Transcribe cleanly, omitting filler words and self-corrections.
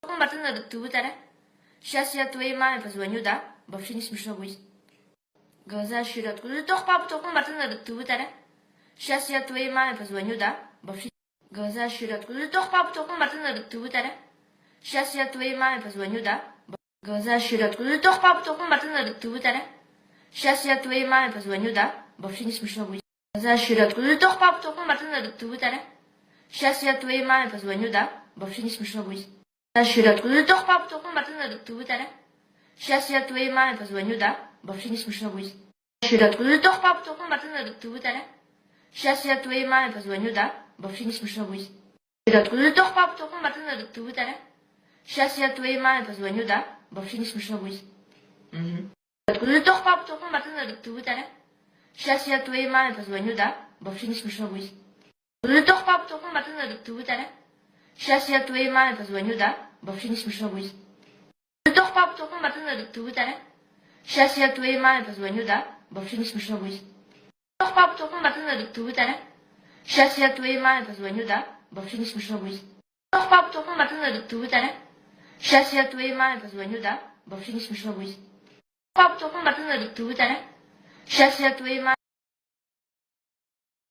Компартнер Твиттера. Сейчас я твоей маме позвоню, да? Вообще не смешно будет. Глаза шире откуда. Папа, компартнер Твиттера. Сейчас я твоей маме позвоню, да? Вообще. Глаза шире откуда. Папа, компартнер Твиттера. Сейчас я твоей маме позвоню, да? Глаза шире откуда. Папа, компартнер Твиттера. Сейчас я твоей маме позвоню, да? Вообще не смешно будет. Глаза шире откуда. Папа, компартнер Твиттера. Сейчас я твоей маме позвоню, да? Вообще не смешно будет. Шире откуда. Папа, компартнер Твиттера. Сейчас я твоей маме позвоню, да? Вообще не смешно будет. Шире откуда. Папа, компартнер Твиттера. Сейчас я твоей маме позвоню, да? Вообще не смешно будет. Шире откуда. Папа, компартнер Твиттера. Сейчас я твоей маме позвоню, да? Вообще не смешно будет. Откуда. Папа, компартнер Твиттера. Сейчас я твоей маме позвоню, да? Вообще не смешно будет. Откуда. Папа, компартнер Твиттера. Сейчас я твоей маме позвоню, да? Вообще не смешно будет. Папа, компартнер Твиттера. Сейчас я твоей маме позвоню, да? Вообще не смешно будет. Папа, компартнер Твиттера. Сейчас я твоей маме позвоню, да? Вообще не смешно будет. Папа, компартнер Твиттера. Сейчас я твоей маме позвоню, да? Вообще не смешно будет. Папа, компартнер Твиттера. Сейчас я твоей маме